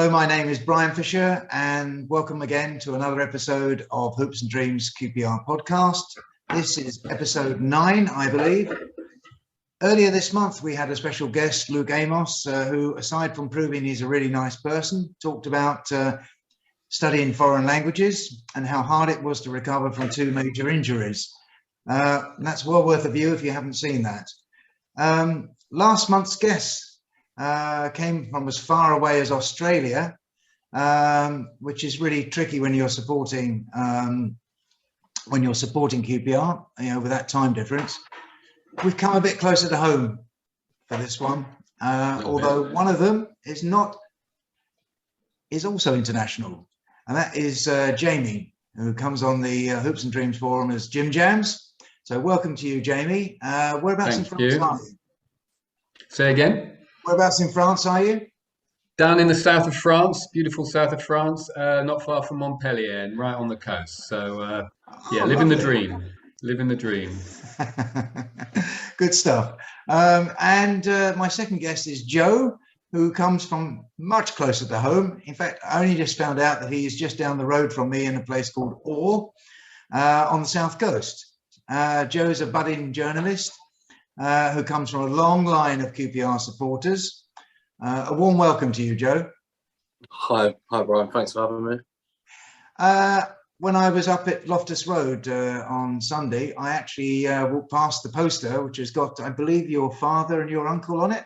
Hello, my name is Brian Fisher, and welcome again to another episode of Hopes and Dreams QPR Podcast. This is episode 9, I believe. Earlier this month, we had a special guest, Luke Amos, who, aside from proving he's a really nice person, talked about studying foreign languages and how hard it was to recover from 2 major injuries. That's well worth a view if you haven't seen that. Last month's guest came from as far away as Australia, which is really tricky when you're supporting QPR, with that time difference. We've come a bit closer to home for this one, although one of them is also international, and that is Jamie, who comes on the Hoops and Dreams forum as Jim Jams. So welcome to you, Jamie. Whereabouts in France are you? Say again? Whereabouts in France are you? Down in the south of France, beautiful south of France, not far from Montpellier and right on the coast. So, living the dream. Living the dream. Good stuff. And my second guest is Joe, who comes from much closer to home. In fact, I only just found out that he is just down the road from me in a place called Orr on the south coast. Joe's a budding journalist who comes from a long line of QPR supporters. A warm welcome to you, Joe. Hi, Brian. Thanks for having me. When I was up at Loftus Road on Sunday, I actually walked past the poster, which has got, I believe, your father and your uncle on it.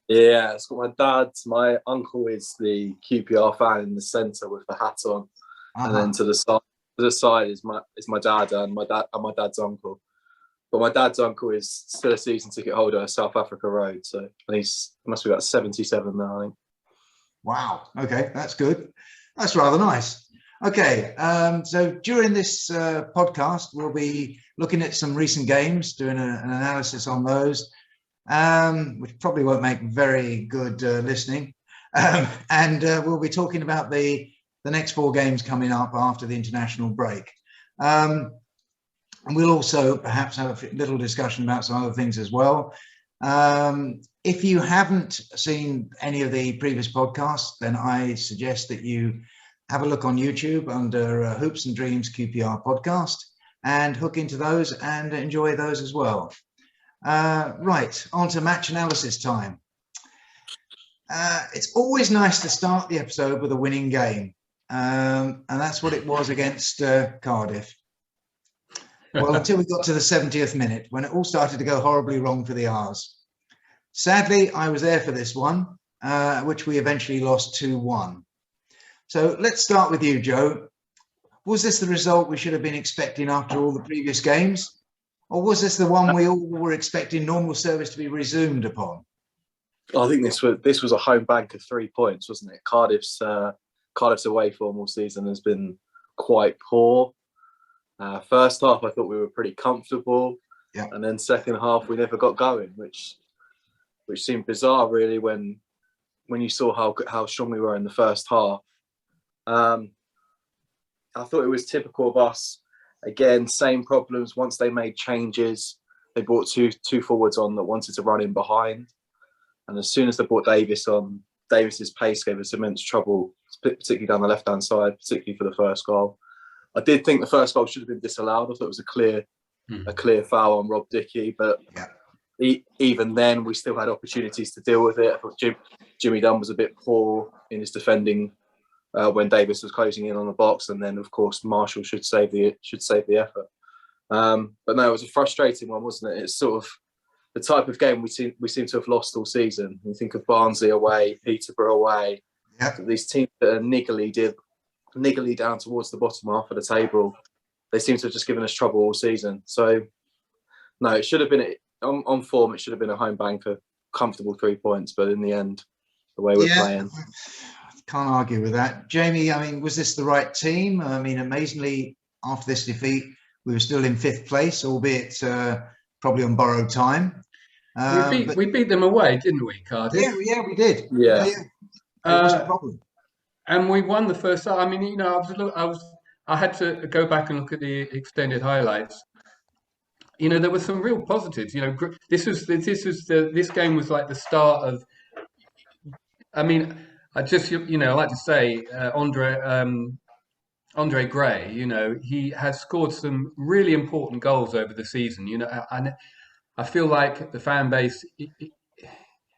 Yeah, it's got my dad. My uncle is the QPR fan in the centre with the hat on, and then to the side is my dad and my dad's uncle. But my dad's uncle is still a season ticket holder at South Africa Road, so he must be about 77 now, I think. Wow. Okay, that's good. That's rather nice. Okay, so during this podcast, we'll be looking at some recent games, doing an analysis on those, which probably won't make very good listening. And we'll be talking about the next 4 games coming up after the international break. And we'll also perhaps have a little discussion about some other things as well. If you haven't seen any of the previous podcasts, then I suggest that you have a look on YouTube under Hoops and Dreams QPR Podcast and hook into those and enjoy those as well. Right, on to match analysis time. It's always nice to start the episode with a winning game. And that's what it was against Cardiff. Well, until we got to the 70th minute, when it all started to go horribly wrong for the R's. Sadly, I was there for this one, which we eventually lost 2-1. So let's start with you, Joe. Was this the result we should have been expecting after all the previous games? Or was this the one we all were expecting normal service to be resumed upon? I think this was a home bank of 3 points, wasn't it? Cardiff's away form all season has been quite poor. First half, I thought we were pretty comfortable, and then second half we never got going, which seemed bizarre, really, when you saw how strong we were in the first half. I thought it was typical of us. Again, same problems. Once they made changes, they brought two forwards on that wanted to run in behind, and as soon as they brought Davis on, Davis's pace gave us immense trouble, particularly down the left-hand side, particularly for the first goal. I did think the first goal should have been disallowed. I thought it was a clear foul on Rob Dickie, but even then we still had opportunities to deal with it. I thought Jimmy Dunn was a bit poor in his defending when Davis was closing in on the box, and then of course Marshall should save the effort. But no, it was a frustrating one, wasn't it? It's sort of the type of game we seem to have lost all season. You think of Barnsley away, Peterborough away. These teams that are niggly down towards the bottom half of the table, they seem to have just given us trouble all season. So no, it should have been on form. It should have been a home bank of comfortable 3 points, but in the end, the way we're playing, can't argue with that. Jamie, I mean, was this the right team? I mean, amazingly, after this defeat, we were still in 5th place, albeit probably on borrowed time. We beat them away, didn't we, Cardiff? Yeah, we did. Yeah. It was a problem. And we won the first. I mean, I had to go back and look at the extended highlights. There were some real positives. This game was like the start of. I mean, I just, I like to say, Andre Gray, he has scored some really important goals over the season. I feel like the fan base,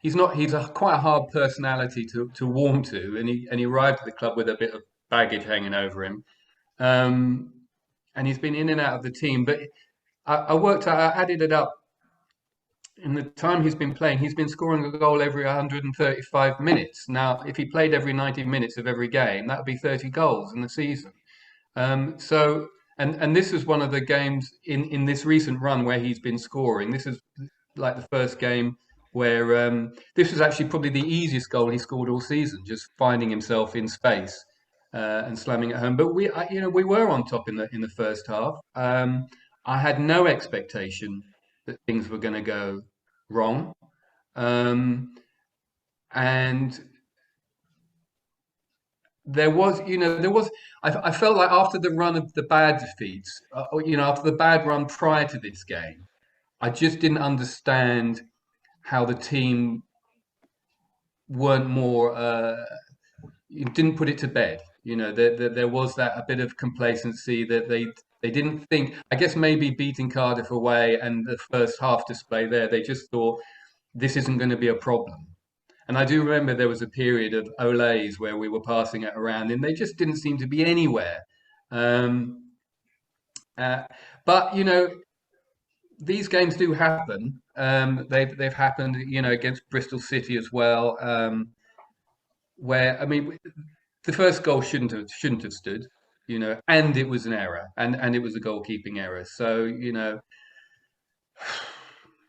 he's quite a hard personality to warm to, and he arrived at the club with a bit of baggage hanging over him, and he's been in and out of the team. But I added it up. In the time he's been playing, he's been scoring a goal every 135 minutes. Now, if he played every 90 minutes of every game, that would be 30 goals in the season. And this is one of the games in this recent run where he's been scoring. This is like the first game where this was actually probably the easiest goal he scored all season, just finding himself in space and slamming it home. But we were on top in the first half. I had no expectation that things were going to go wrong, and there was. I felt like after the run of the bad defeats, after the bad run prior to this game, I just didn't understand how the team weren't more. Didn't put it to bed. There was a bit of complacency that they didn't think. I guess maybe beating Cardiff away and the first half display there, they just thought this isn't going to be a problem. And I do remember there was a period of Olays where we were passing it around and they just didn't seem to be anywhere. But these games do happen. They've happened, against Bristol City as well. Where the first goal shouldn't have stood, and it was an error, and it was a goalkeeping error. So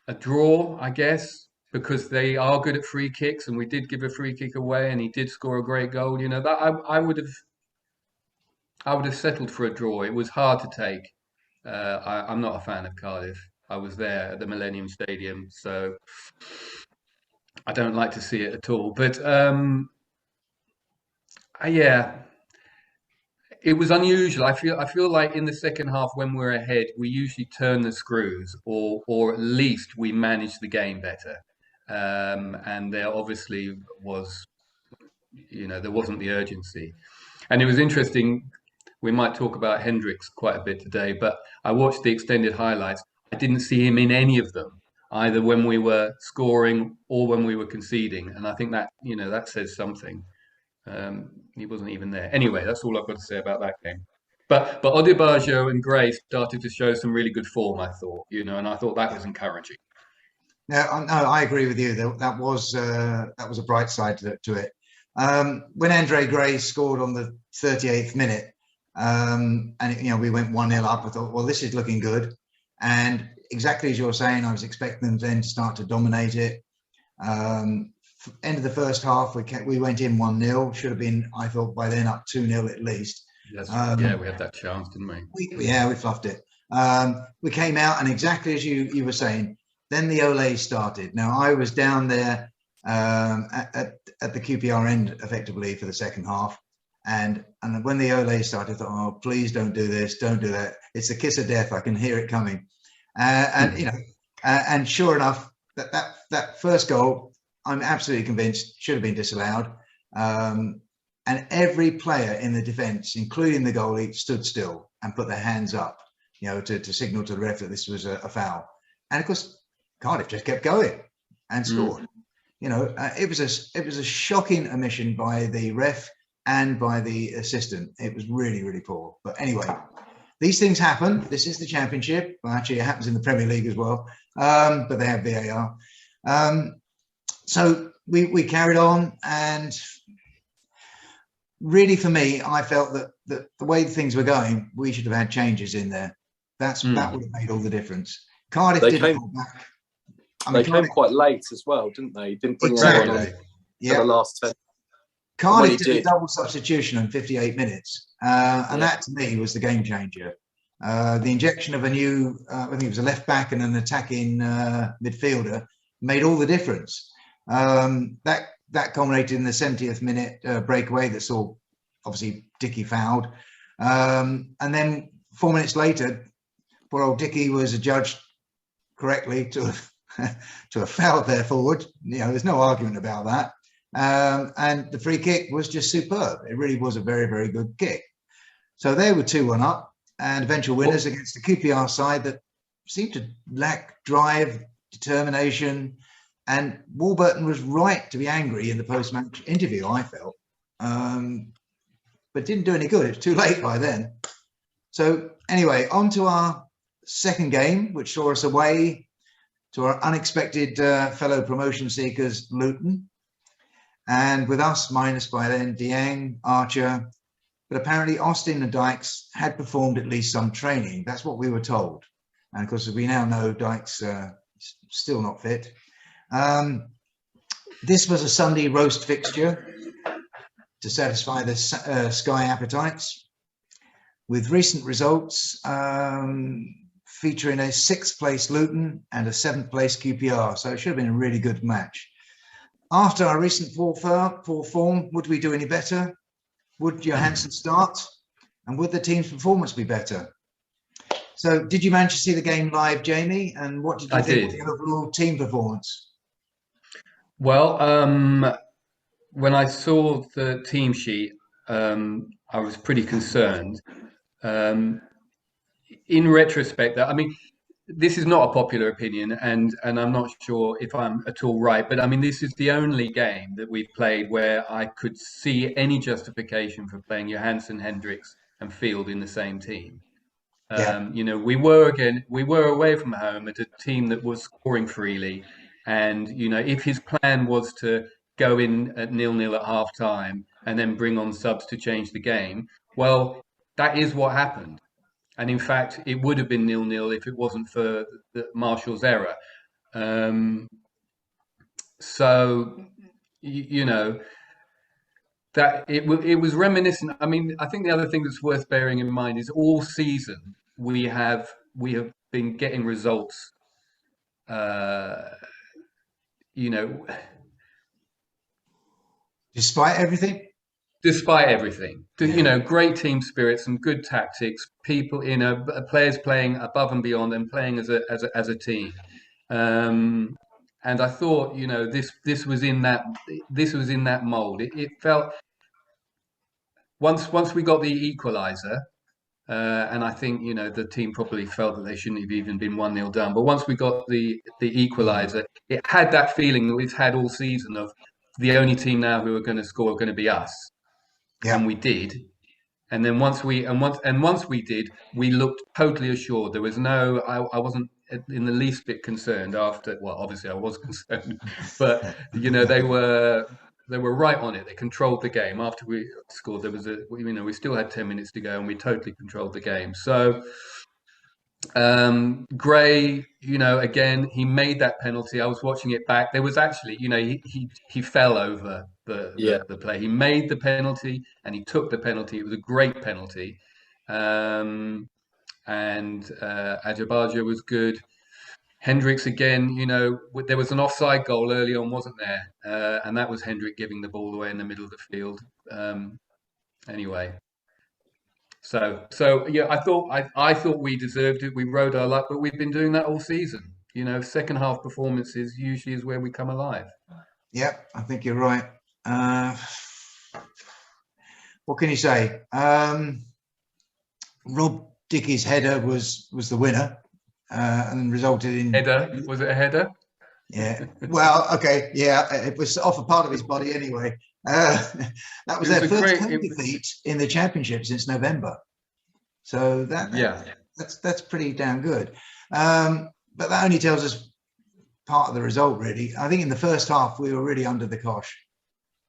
a draw, I guess, because they are good at free kicks, and we did give a free kick away, and he did score a great goal. That I would have settled for a draw. It was hard to take. I'm not a fan of Cardiff. I was there at the Millennium Stadium, so I don't like to see it at all. But yeah, it was unusual. I feel like in the second half when we're ahead, we usually turn the screws, or at least we manage the game better. And there obviously was, there wasn't the urgency. And it was interesting. We might talk about Hendricks quite a bit today, but I watched the extended highlights. I didn't see him in any of them, either when we were scoring or when we were conceding. And I think that, that says something. He wasn't even there. Anyway, that's all I've got to say about that game. But Odebajo and Gray started to show some really good form, I thought, and I thought that was encouraging. No, I agree with you. That was a bright side to it. When Andre Gray scored on the 38th minute, and we went 1-0 up, I thought, well, this is looking good. And exactly as you're saying, I was expecting them then to start to dominate it. End of the first half, we went in 1-0. Should have been, I thought, by then up 2-0 at least. Yes, yeah, we had that chance, didn't we? We fluffed it. We came out, and exactly as you were saying, then the Ole started. Now, I was down there at the QPR end, effectively, for the second half. And when the Ole started, I thought, oh, please don't do this, don't do that. It's the kiss of death. I can hear it coming. And sure enough, that first goal, I'm absolutely convinced, should have been disallowed. And every player in the defence, including the goalie, stood still and put their hands up, to signal to the ref that this was a foul. And of course, Cardiff just kept going and scored. It was a shocking omission by the ref and by the assistant. It was really, really poor. But anyway, these things happen. This is the Championship. Well, actually, it happens in the Premier League as well. But they have VAR. So we carried on, and really, for me, I felt that the way things were going, we should have had changes in there. That would have made all the difference. Cardiff didn't go back. They came quite late as well, didn't they? Didn't bring anyone on for the last 10. Cardiff did a double substitution in 58 minutes, and that to me was the game changer. The injection of a new, I think it was a left back and an attacking midfielder, made all the difference. That culminated in the 70th minute breakaway that saw, obviously, Dickie fouled. And then 4 minutes later, poor old Dickie was adjudged correctly to have fouled their forward. There's no argument about that. And the free kick was just superb. It really was a very, very good kick. So they were 2-1 up, and eventual winners against the QPR side that seemed to lack drive, determination. And Warburton was right to be angry in the post-match interview, I felt. But didn't do any good. It was too late by then. So anyway, on to our second game, which saw us away to our unexpected fellow promotion seekers, Luton. And with us minus by then, Dieng, Archer. But apparently Austin and Dykes had performed at least some training. That's what we were told. And of course, as we now know, Dykes still not fit. This was a Sunday roast fixture to satisfy the Sky appetites, with recent results featuring a 6th place Luton and a 7th place QPR. So it should have been a really good match. After our recent poor form, would we do any better? Would Johansson start? And would the team's performance be better? So did you manage to see the game live, Jamie? And what did you think of the overall team performance? Well, when I saw the team sheet, I was pretty concerned. In retrospect, I mean, this is not a popular opinion, and I'm not sure if I'm at all right, but I mean, this is the only game that we've played where I could see any justification for playing Johansson, Hendricks, and Field in the same team. You know, we were away from home at a team that was scoring freely, and you know, if his plan was to go in at 0-0 at half time and then bring on subs to change the game, well, that is what happened. And in fact, it would have been 0-0 if it wasn't for Marshall's error. So, you know, that it was reminiscent. I mean, I think the other thing that's worth bearing in mind is all season we have been getting results. You know, despite everything. Despite everything, you know, great team spirit, some good tactics, people, you know, players playing above and beyond and playing as a team. And I thought, you know, this was in that mold. It felt once we got the equaliser, and I think, you know, the team probably felt that they shouldn't have even been 1-0 down. But once we got the equaliser, it had that feeling that we've had all season of the only team now who are going to score are going to be us. Yeah. And we did, and then once we did, we looked totally assured. There was no, I wasn't in the least bit concerned after. Well, obviously I was concerned, but you know, they were right on it. They controlled the game after we scored. There was we still had 10 minutes to go, and we totally controlled the game. So Gray, you know, again, he made that penalty. I was watching it back. There was actually, you know, he fell over the play. He made the penalty and he took the penalty. It was a great penalty. And Ajabaja was good. Hendricks again, you know, there was an offside goal early on, wasn't there? And that was Hendrick giving the ball away in the middle of the field. Anyway. So yeah, I thought we deserved it. We rode our luck, but we've been doing that all season. You know, second half performances usually is where we come alive. Yeah, I think you're right. What can you say? Rob Dickey's header was the winner, and resulted in header. Was it a header? Yeah. Well, okay. Yeah, it was off a part of his body anyway. That was their first home defeat in the championship since November. So that's pretty damn good. But that only tells us part of the result, really. I think in the first half we were really under the cosh.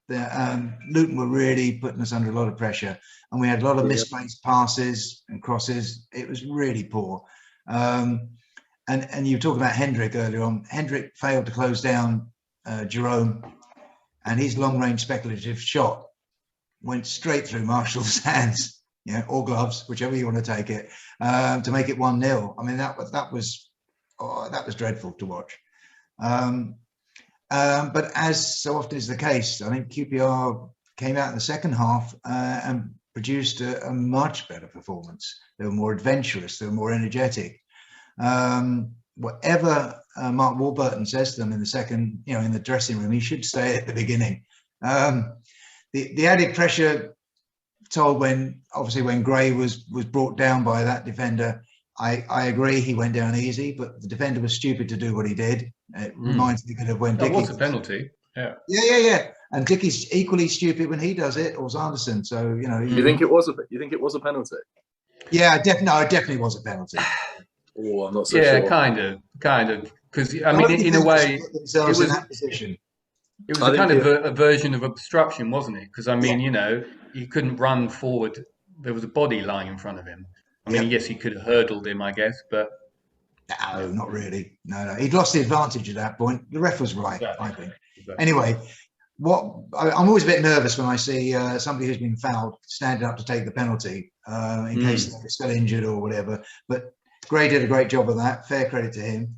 Luton were really putting us under a lot of pressure, and we had a lot of misplaced passes and crosses. It was really poor. And you talked about Hendrick earlier on. Hendrick failed to close down Jerome, and his long-range speculative shot went straight through Marshall's hands, you know, or gloves, whichever you want to take it, to make it 1-0. I mean, that was dreadful to watch. But as so often is the case, I think QPR came out in the second half and produced a much better performance. They were more adventurous, they were more energetic. Whatever Mark Warburton says to them in the second, you know, in the dressing room, he should say at the beginning, The added pressure told when Gray was brought down by that defender. I agree he went down easy, but the defender was stupid to do what he did. It reminds me of when That Dickie was a penalty. Yeah. Yeah. And Dickie's equally stupid when he does it, or Sanderson. So You think it was a penalty? Yeah, it definitely was a penalty. Oh, I'm not so sure. Yeah, kind of, because I mean, in a way, it was in that position. It was a version of obstruction, wasn't it? Because I mean, he couldn't run forward. There was a body lying in front of him. I mean, yes, he could have hurdled him, I guess, but no, not really. No, he'd lost the advantage at that point. The ref was right, exactly. I think. Exactly. Anyway, I'm always a bit nervous when I see somebody who's been fouled standing up to take the penalty in case they're still injured or whatever. But Gray did a great job of that. Fair credit to him.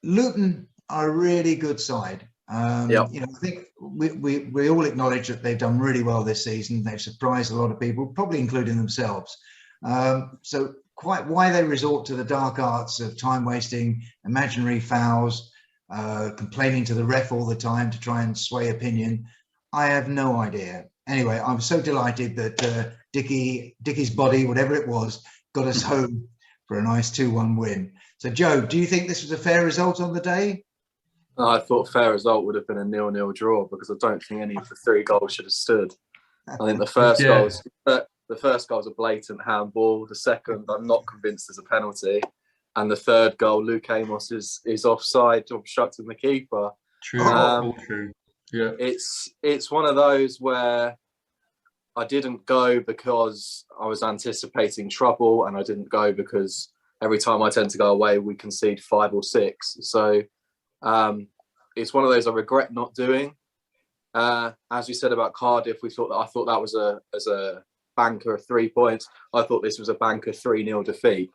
Luton are a really good side. I think we all acknowledge that they've done really well this season. They've surprised a lot of people, probably including themselves. So quite why they resort to the dark arts of time wasting, imaginary fouls, complaining to the ref all the time to try and sway opinion, I have no idea. Anyway, I'm so delighted that Dickie's body, whatever it was, got us home for a nice 2-1 win. So, Joe, do you think this was a fair result on the day? I thought a fair result would have been a 0-0 draw because I don't think any of the 3 goals should have stood. I think the first goal is a blatant handball. The second, I'm not convinced is a penalty. And the third goal, Luke Amos is offside, obstructing the keeper. True, true. Yeah, it's one of those where I didn't go because I was anticipating trouble, and I didn't go because every time I tend to go away, we concede 5 or 6. So it's one of those I regret not doing. As you said about Cardiff, I thought that was a banker of 3 points. I thought this was a banker 3-0 defeat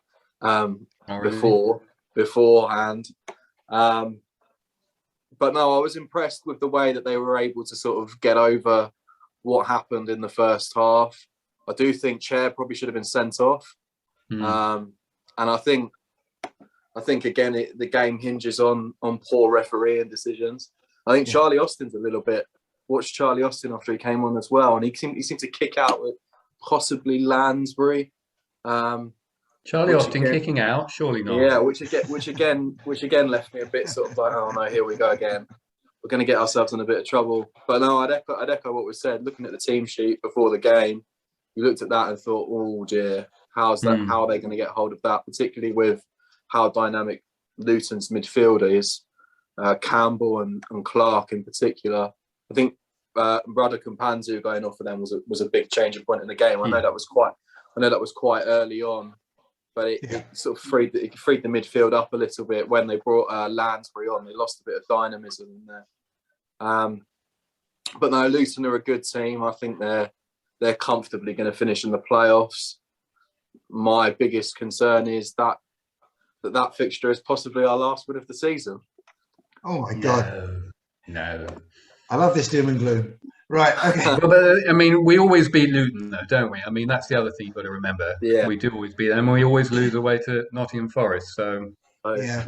beforehand. But no, I was impressed with the way that they were able to sort of get over what happened in the first half. I do think Chair probably should have been sent off. And I think again, the game hinges on poor refereeing decisions. I think Charlie Austin's a little bit. Watched Charlie Austin after he came on as well, and he seemed to kick out with possibly Lansbury. Charlie Austin kicking out, surely not. Yeah, which again left me a bit sort of like, oh no, here we go again. We're going to get ourselves in a bit of trouble. But no, I'd echo what was said. Looking at the team sheet before the game, you looked at that and thought, oh dear, how's that? How are they going to get hold of that? Particularly with how dynamic Luton's midfield is, Campbell and Clark in particular. I think Ruddock and Panzu going off for them was a big changing point in the game. I know that was quite early on, but it sort of freed the midfield up a little bit when they brought Lansbury on. They lost a bit of dynamism in there. But no, Luton are a good team. I think they're comfortably going to finish in the playoffs. My biggest concern is that fixture is possibly our last win of the season. Oh my God! No. I love this doom and gloom. Right, okay. But I mean, we always beat Luton, though, don't we? I mean, that's the other thing you've got to remember. Yeah. We do always beat them, and we always lose away to Nottingham Forest. So yeah.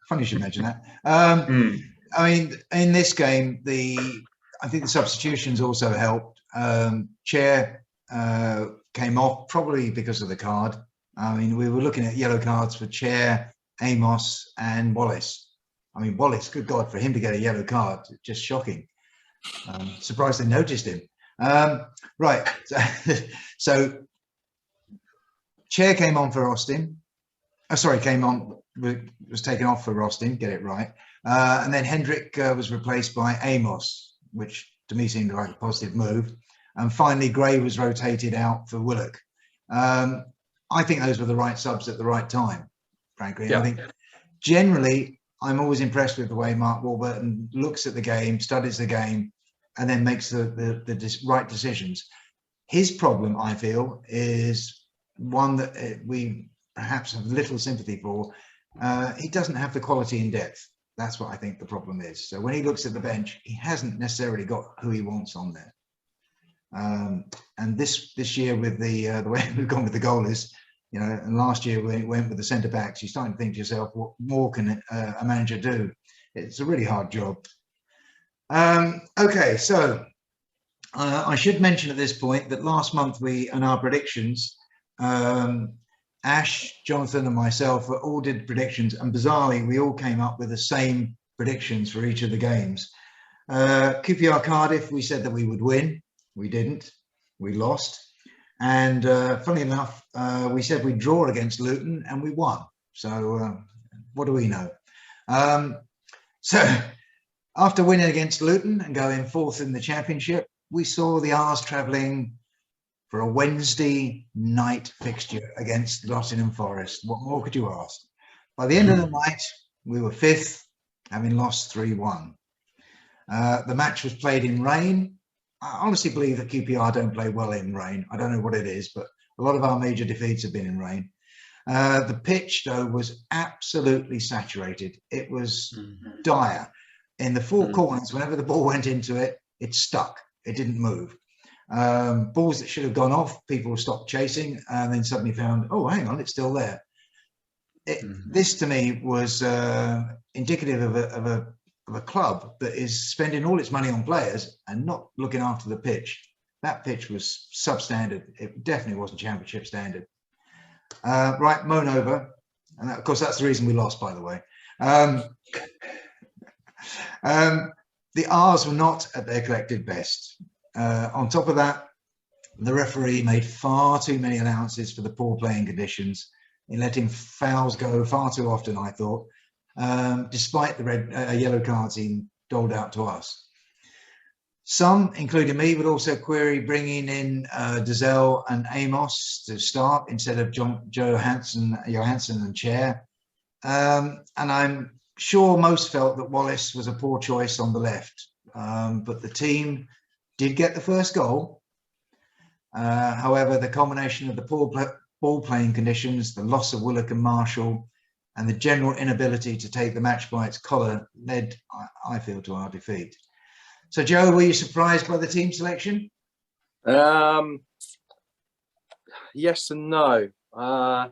Funny you should mention that. I mean, in this game, I think the substitutions also helped. Chair came off probably because of the card. I mean, we were looking at yellow cards for Chair, Amos, and Wallace. I mean, Wallace, good God, for him to get a yellow card, just shocking. Surprised they noticed him. Right. So Chair came on for Austin. Was taken off for Austin, get it right. And then Hendrick was replaced by Amos, which to me seemed like a positive move. And finally, Gray was rotated out for Willock. I think those were the right subs at the right time, frankly. Yeah. I think generally, I'm always impressed with the way Mark Warburton looks at the game, studies the game, and then makes the right decisions. His problem, I feel, is one that we perhaps have little sympathy for. He doesn't have the quality in depth. That's what I think the problem is. So when he looks at the bench, he hasn't necessarily got who he wants on there. And this year with the way we've gone with the goalies, and last year when it went with the centre backs, you're starting to think to yourself, what more can a manager do? It's a really hard job. Okay, so I should mention at this point that last month in our predictions, Ash, Jonathan, and myself all did predictions, and bizarrely, we all came up with the same predictions for each of the games. QPR Cardiff, we said that we would win. We didn't. We lost. And funny enough, we said we'd draw against Luton, and we won. So what do we know? So after winning against Luton and going fourth in the Championship, we saw the R's travelling for a Wednesday night fixture against Nottingham Forest. What more could you ask? By the end of the night, we were fifth, having lost 3-1. The match was played in rain. I honestly believe that QPR don't play well in rain. I don't know what it is, but a lot of our major defeats have been in rain. The pitch, though, was absolutely saturated. It was dire. In the four corners, whenever the ball went into it, it stuck. It didn't move. Balls that should have gone off, people stopped chasing and then suddenly found, oh, hang on, it's still there. This, to me, was indicative of a club that is spending all its money on players and not looking after the pitch. That pitch was substandard. It definitely wasn't Championship standard. Right, moan over. And that, of course, that's the reason we lost, by the way. The R's were not at their collective best. On top of that, the referee made far too many allowances for the poor playing conditions in letting fouls go far too often, I thought, despite the yellow cards being doled out to us. Some, including me, would also query bringing in Dazelle and Amos to start instead of Johansson and Chair. And I'm sure most felt that Wallace was a poor choice on the left. But the team did get the first goal. However, the combination of the poor ball playing conditions, the loss of Willock and Marshall, and the general inability to take the match by its collar led, I feel, to our defeat. So, Joe, were you surprised by the team selection? Yes and no. The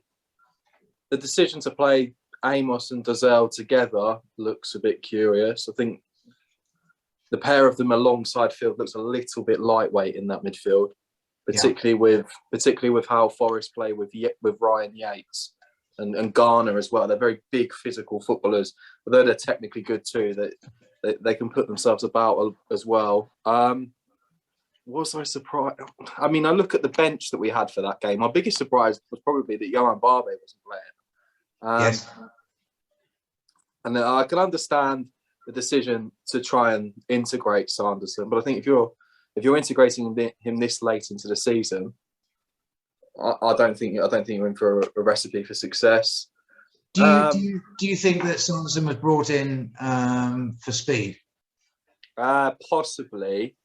decision to play Amos and Dazelle together looks a bit curious. I think the pair of them alongside Field looks a little bit lightweight in that midfield, particularly with how Forest play with Ryan Yates and Garner as well. They're very big physical footballers, although they're technically good too. They can put themselves about as well. Was I surprised? I mean, I look at the bench that we had for that game. My biggest surprise was probably that Johan Barbe wasn't playing. Yes. And I can understand the decision to try and integrate Sanderson, but I think if you're integrating him this late into the season, I don't think you're in for a recipe for success. Do you think that Sanderson was brought in for speed? Possibly.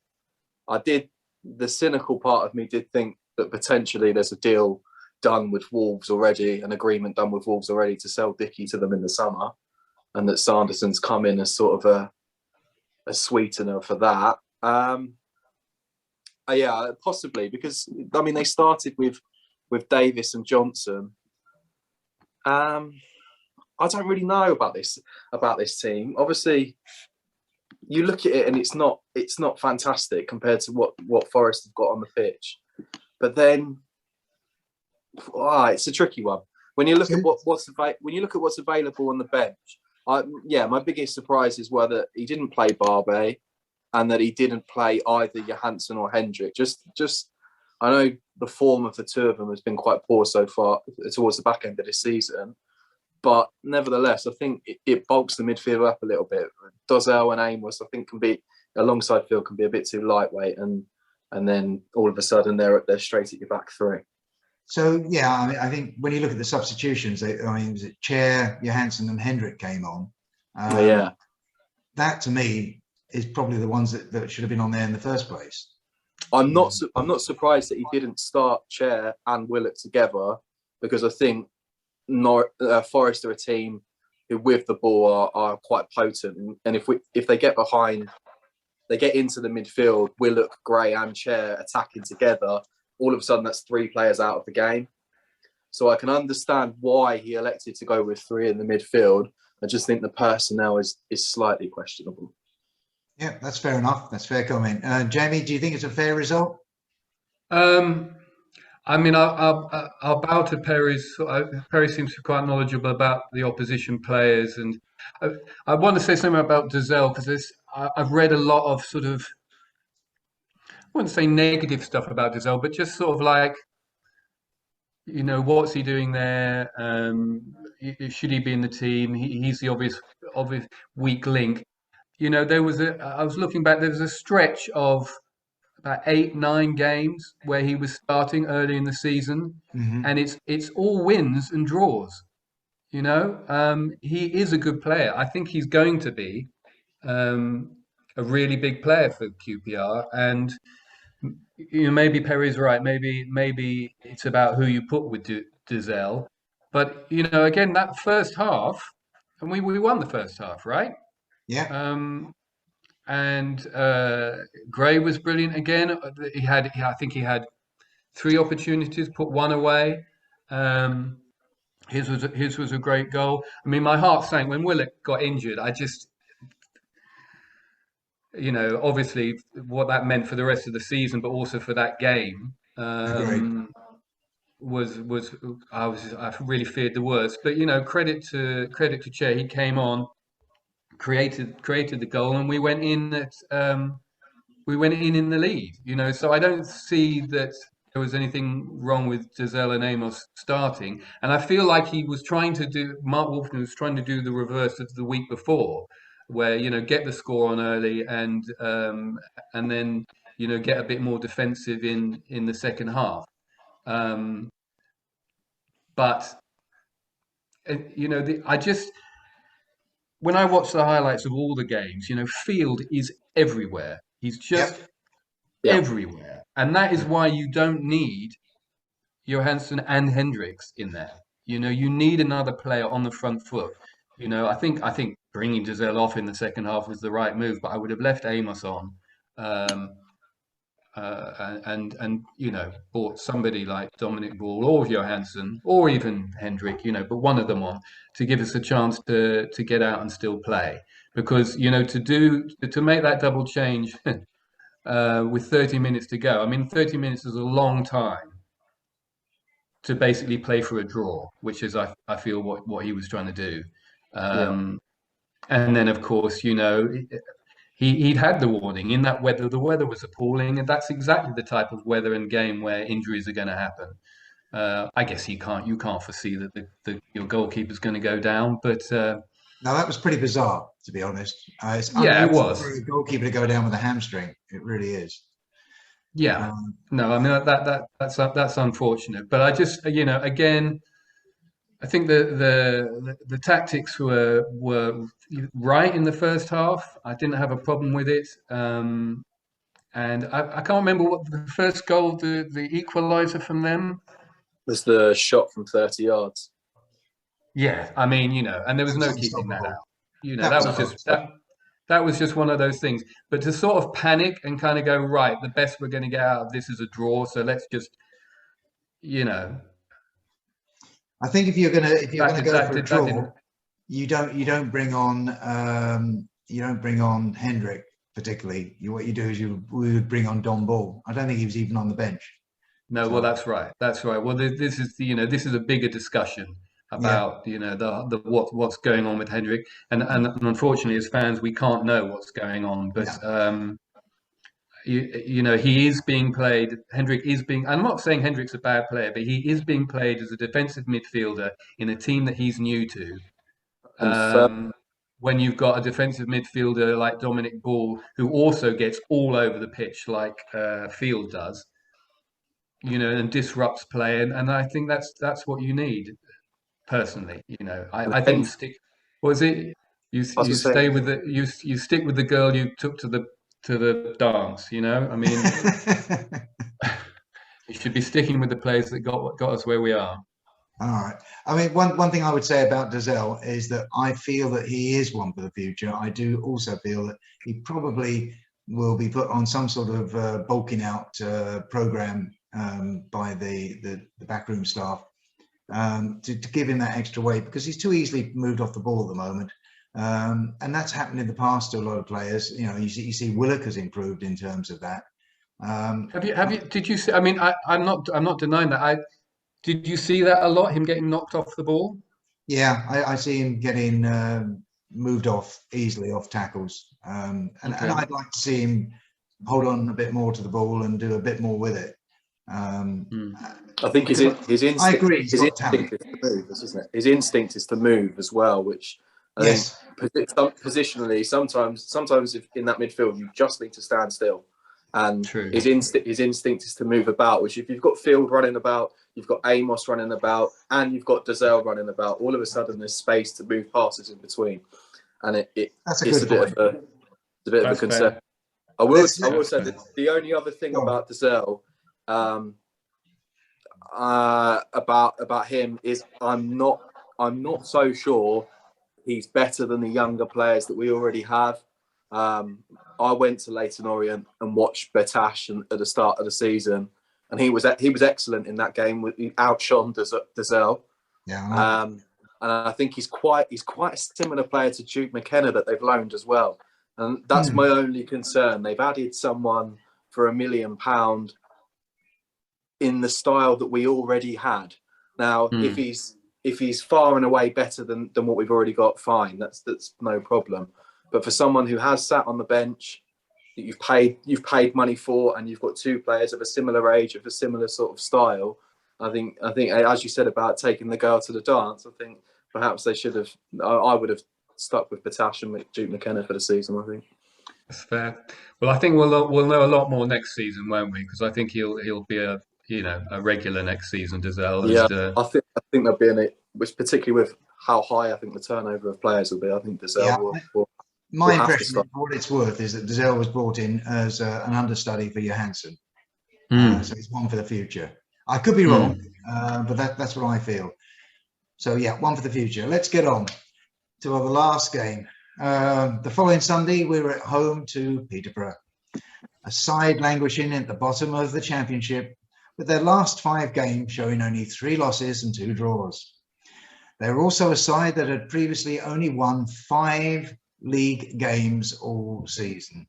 The cynical part of me did think that potentially there's a deal done with Wolves already, an agreement done with Wolves already to sell Dickey to them in the summer, and that Sanderson's come in as sort of a sweetener for that. Yeah, possibly, because I mean they started with Davis and Johnson. I don't really know about this team. Obviously, you look at it and it's not fantastic compared to what Forest have got on the pitch. But then, it's a tricky one. When you look at what's available on the bench, my biggest surprises were that he didn't play Barbe, and that he didn't play either Johansson or Hendrick. Just I know the form of the two of them has been quite poor so far towards the back end of this season. But nevertheless, I think it bulks the midfield up a little bit. Dozell and Amos, I think, can be alongside Phil, can be a bit too lightweight, and then all of a sudden they're straight at your back three. So yeah, I think when you look at the substitutions, was it Chair, Johansson, and Hendrick came on? That to me is probably the ones that should have been on there in the first place. I'm not surprised that he didn't start Chair and Willock together, because I think Forest are a team who, with the ball, are quite potent, and if they get behind, they get into the midfield, Willock, Gray, and Chair attacking together, all of a sudden that's three players out of the game. So I can understand why he elected to go with three in the midfield. I just think the personnel is slightly questionable. Yeah, that's fair enough. That's fair comment. Jamie, do you think it's a fair result? Um, I mean, I'll bow to Perry's. Perry seems to be quite knowledgeable about the opposition players, and I, I want to say something about Dazelle because I've read a lot of sort of, I wouldn't say negative stuff about Dazelle, but just sort of like, what's he doing there? Should he be in the team? He's the obvious weak link. I was looking back. There was a stretch of about 8, 9 games where he was starting early in the season, Hmm. and it's all wins and draws. He is a good player. I think he's going to be um, a really big player for QPR, and maybe Perry's right. Maybe it's about who you put with Dizelle. But again, that first half, and we won the first half, right? Yeah. Um, and Gray was brilliant again. I think he had 3 opportunities, put one away. Um, his was a great goal. I mean, my heart sank when Willock got injured. I just, obviously what that meant for the rest of the season, but also for that game, Agreed. was I really feared the worst. But credit to Che, he came on, created the goal, and we went in the lead. So I don't see that there was anything wrong with Giselle and Amos starting. And I feel like Mark Wolfman was trying to do the reverse of the week before, where, get the score on early and then, get a bit more defensive in the second half. Um, but, I just, when I watch the highlights of all the games, Field is everywhere. He's just Yep. Yeah. everywhere. And that is why you don't need Johansson and Hendricks in there. You need another player on the front foot. I think bringing Giselle off in the second half was the right move, but I would have left Amos on, um, and bought somebody like Dominic Ball or Johansson or even Hendrick, but one of them on to give us a chance to get out and still play. Because to make that double change with 30 minutes to go. I mean, 30 minutes is a long time to basically play for a draw, which is I feel what he was trying to do. Yeah. And then of course, he'd had the warning in that weather. The weather was appalling, and that's exactly the type of weather and game where injuries are going to happen. I guess you can't foresee that your goalkeeper's going to go down, but Now that was pretty bizarre, to be honest. It's yeah, it unusual was. for a goalkeeper to go down with a hamstring. It really is. Yeah, Um, no, I mean that's unfortunate, but I just again. I think the tactics were right in the first half. I didn't have a problem with it, and I can't remember what the first goal, the equaliser from them. There's the shot from 30 yards. Yeah, I mean, and there was that was no keeping that unstoppable. out. That was unstoppable. That was just one of those things. But to sort of panic and kind of go, right, the best we're going to get out of this is a draw, so let's just, you know, I think if you're gonna go for a that didn't. draw, you don't bring on Hendrick particularly. What you do is we would bring on Don Ball. I don't think he was even on the bench. No, well, So that's right. That's right. Well, this is this is a bigger discussion yeah, about the what's going on with Hendrick, and unfortunately, as fans, we can't know what's going on. But yeah, he is being played. Hendrick is being. I'm not saying Hendrick's a bad player, but he is being played as a defensive midfielder in a team that he's new to. And first, When you've got a defensive midfielder like Dominic Ball, who also gets all over the pitch like Field does, and disrupts play, and I think that's what you need personally. I think you and stick. Was it I was you gonna say, stay with you stick with the girl you took to the dance? I mean, you should be sticking with the players that got us where we are. all right. I mean, one thing I would say about Dazelle is that I feel that he is one for the future. I do also feel that he probably will be put on some sort of bulking out program by the backroom staff to give him that extra weight because he's too easily moved off the ball at the moment. And that's happened in the past to a lot of players. You know, you see Willock has improved in terms of that. Did you see? I mean, I'm not denying that. Did you see that a lot? Him getting knocked off the ball? Yeah, I see him getting moved off easily off tackles, and I'd like to see him hold on a bit more to the ball and do a bit more with it. I think his instinct. I agree. His instinct is to move, isn't it? His instinct is to move as well, which I think positionally, sometimes if in that midfield you just need to stand still, and his instinct is to move about. Which if you've got Field running about, you've got Amos running about, and you've got Dazelle running about, all of a sudden there's space to move passes in between, and it's a bit of a concern. Fair. I will say that the only other thing about Dazelle, about him is I'm not so sure he's better than the younger players that we already have. I went to Leyton Orient and watched Betash at the start of the season, and he was excellent in that game. He outshone Dazelle. Yeah. And I think he's quite a similar player to Duke McKenna that they've loaned as well. And that's my only concern. They've added someone for £1 million in the style that we already had. Now, if he's far and away better than what we've already got, fine. That's no problem. But for someone who has sat on the bench that you've paid money for, and you've got two players of a similar age, of a similar sort of style, I think as you said about taking the girl to the dance, I think perhaps they should have. I would have stuck with Batash and Duke McKenna for the season. I think that's fair. Well, I think we'll know a lot more next season, won't we? Because I think he'll be a regular next season. Dazelle. Yeah, I think there'll be it, which particularly with how high I think the turnover of players will be. I think Dazelle will. My impression, for what it's worth, is that Dazelle was brought in as an understudy for Johansson. So he's one for the future. I could be wrong, but that's what I feel. So yeah, one for the future. Let's get on to our last game. The following Sunday, we were at home to Peterborough, a side languishing at the bottom of the Championship, with their last 5 games showing only 3 losses and 2 draws. They were also a side that had previously only won 5 league games all season,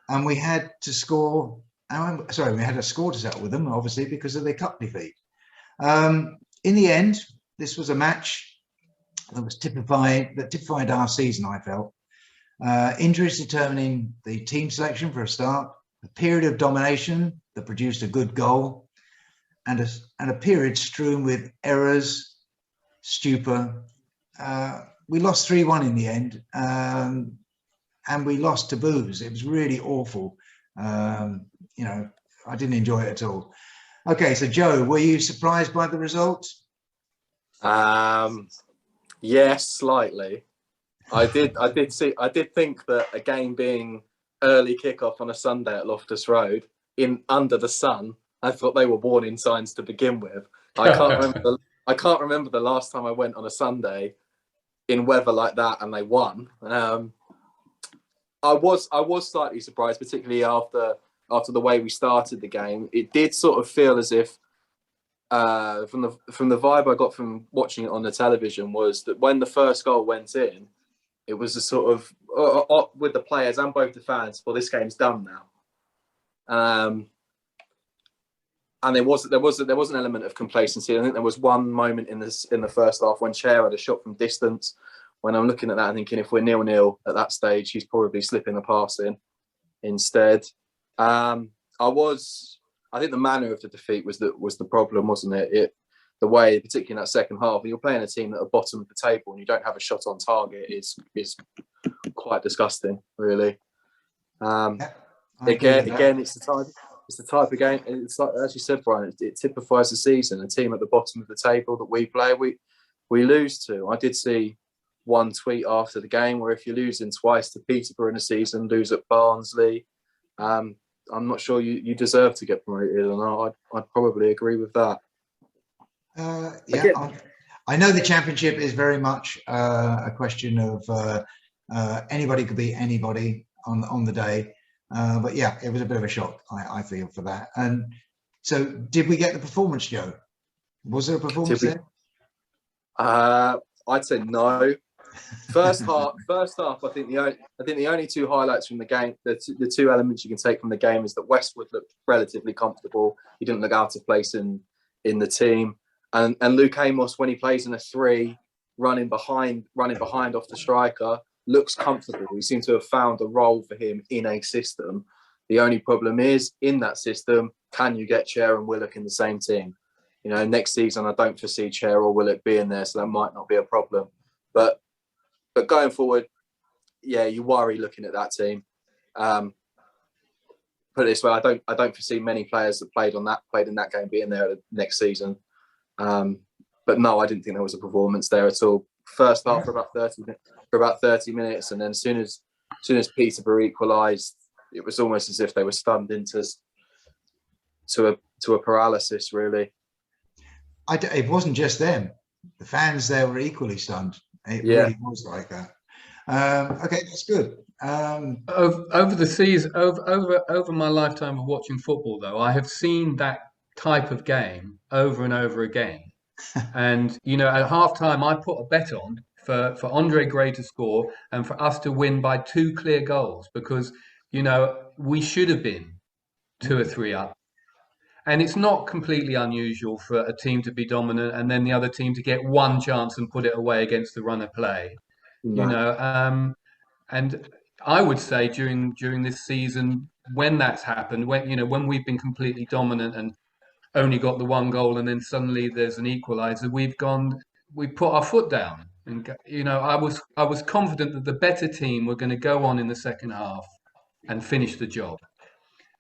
and we had a score to settle with them, obviously, because of their cup defeat. In the end, this was a match that typified our season, I felt. Injuries determining the team selection for a start, a period of domination that produced a good goal, and a period strewn with errors, stupor. We lost 3-1 in the end, and we lost to booze. It was really awful. I didn't enjoy it at all. Okay, so Joe, were you surprised by the result? Yes, slightly. I did think that a game being early kickoff on a Sunday at Loftus Road under the sun, I thought they were warning signs to begin with. I can't remember the last time I went on a Sunday in weather like that and they won. I was slightly surprised, particularly after the way we started the game. It did sort of feel as if from the vibe I got from watching it on the television was that when the first goal went in, it was a sort of with the players and both the fans, well, this game's done now. And there was an element of complacency. I think there was one moment in the first half when Cher had a shot from distance. When I'm looking at that, I'm thinking if we're 0-0 at that stage, he's probably slipping a pass in instead. I think the manner of the defeat was the problem, wasn't it? The way, particularly in that second half, when you're playing a team at the bottom of the table and you don't have a shot on target, is quite disgusting, really. Again, it's the type of game. It's like, as you said, Brian, it typifies the season. A team at the bottom of the table that we play, we lose to. I did see one tweet after the game where if you're losing twice to Peterborough in a season, lose at Barnsley, I'm not sure you deserve to get promoted, and I'd probably agree with that. I know the Championship is very much a question of anybody could beat anybody on the day. But yeah, it was a bit of a shock, I feel, for that. And so did we get the performance, Joe? Was there a performance there? I'd say no. First half. I think the only two highlights from the game, the two elements you can take from the game, is that Westwood looked relatively comfortable. He didn't look out of place in the team, and Luke Amos, when he plays in a 3, running behind off the striker, looks comfortable. We seem to have found a role for him in a system. The only problem is, in that system, can you get Chair and Willock in the same team? You know, next season I don't foresee Chair or Willock being there, so that might not be a problem. But going forward, yeah, you worry looking at that team. Put it this way, I don't foresee many players that played in that game being there next season. But no, I didn't think there was a performance there at all. First half for about 30 minutes, and then as soon as Peterborough equalised, it was almost as if they were stunned into a paralysis, really. It wasn't just them. The fans there were equally stunned. It really was like that. Okay, that's good. Over the season, over my lifetime of watching football, though, I have seen that type of game over and over again. And you know, at halftime, I put a bet on for Andre Gray to score and for us to win by 2 clear goals, because you know we should have been 2 or 3 up. And it's not completely unusual for a team to be dominant and then the other team to get one chance and put it away against the run of play. No. You know, and I would say during this season, when that's happened, when we've been completely dominant and only got the 1 goal and then suddenly there's an equaliser, we put our foot down. And you know, I was confident that the better team were going to go on in the second half and finish the job.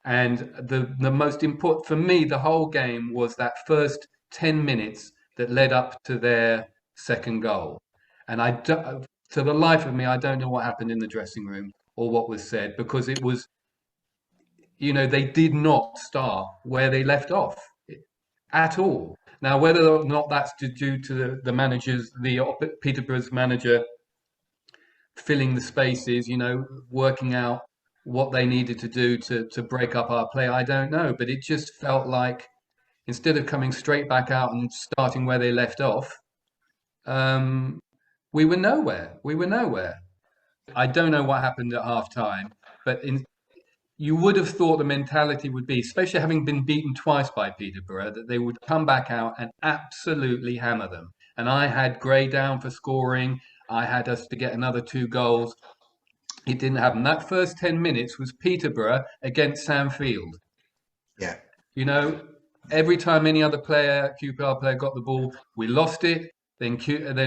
And the most important for me, the whole game, was that first 10 minutes that led up to their second goal. And to the life of me, I don't know what happened in the dressing room or what was said, because it was, you know, they did not start where they left off at all. Now, whether or not that's due to the managers, Peterborough's manager filling the spaces, you know, working out what they needed to do to break up our play, I don't know. But it just felt like, instead of coming straight back out and starting where they left off, we were nowhere. I don't know what happened at half time, but you would have thought the mentality would be, especially having been beaten twice by Peterborough, that they would come back out and absolutely hammer them. And I had Gray down for scoring. I had us to get another 2 goals. It didn't happen. That first 10 minutes was Peterborough against Sam Field. Yeah. You know, every time any other QPR player got the ball, we lost it. Then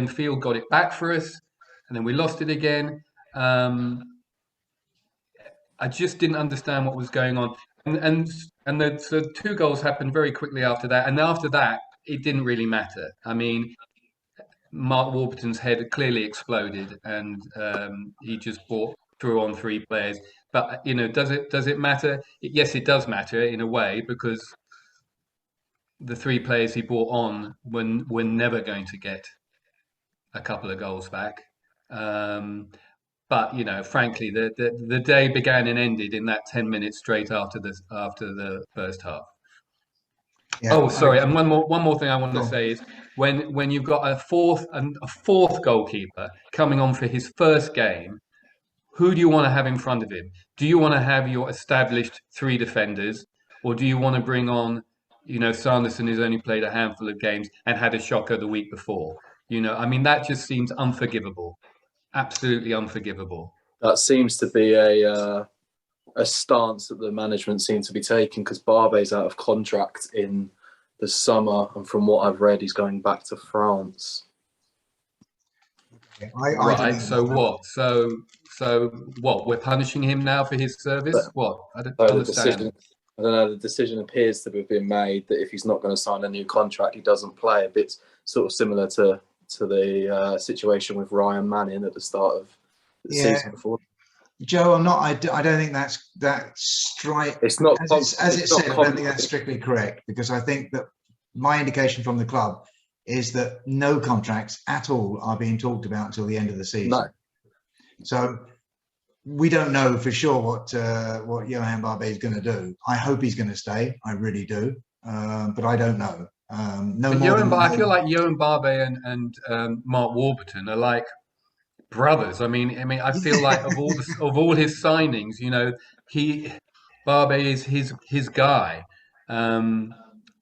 Field got it back for us, and then we lost it again. I just didn't understand what was going on. And the 2 goals happened very quickly after that. And after that, it didn't really matter. I mean, Mark Warburton's head clearly exploded, and he just threw on 3 players. But you know, does it matter? Yes, it does matter in a way, because the 3 players he brought on were never going to get a couple of goals back. But you know, frankly, the day began and ended in that 10 minutes straight after the first half. Yeah, oh, sorry. And one more thing I want to say is, when you've got a fourth goalkeeper coming on for his first game, who do you want to have in front of him? Do you want to have your established 3 defenders, or do you want to bring on, you know, Sanderson, who's only played a handful of games and had a shocker the week before? You know, I mean, that just seems unforgivable. Absolutely unforgivable. That seems to be a stance that the management seem to be taking, because Barbe's out of contract in the summer, and from what I've read, he's going back to France. Right. So what? So what? We're punishing him now for his service? What? I don't understand. I don't know. The decision appears to have been made that if he's not going to sign a new contract, he doesn't play. A bit sort of similar to the situation with Ryan Manning at the start of the season before. Joe, I don't think that's straight. It's not as it said. I don't think that's strictly correct, because I think that my indication from the club is that no contracts at all are being talked about until the end of the season. No. So we don't know for sure what Johan Barbe is going to do. I hope he's going to stay. I really do. But I don't know. I feel like Johan Barbe and Mark Warburton are like brothers. I feel like of all his signings, Barbe is his guy. Um,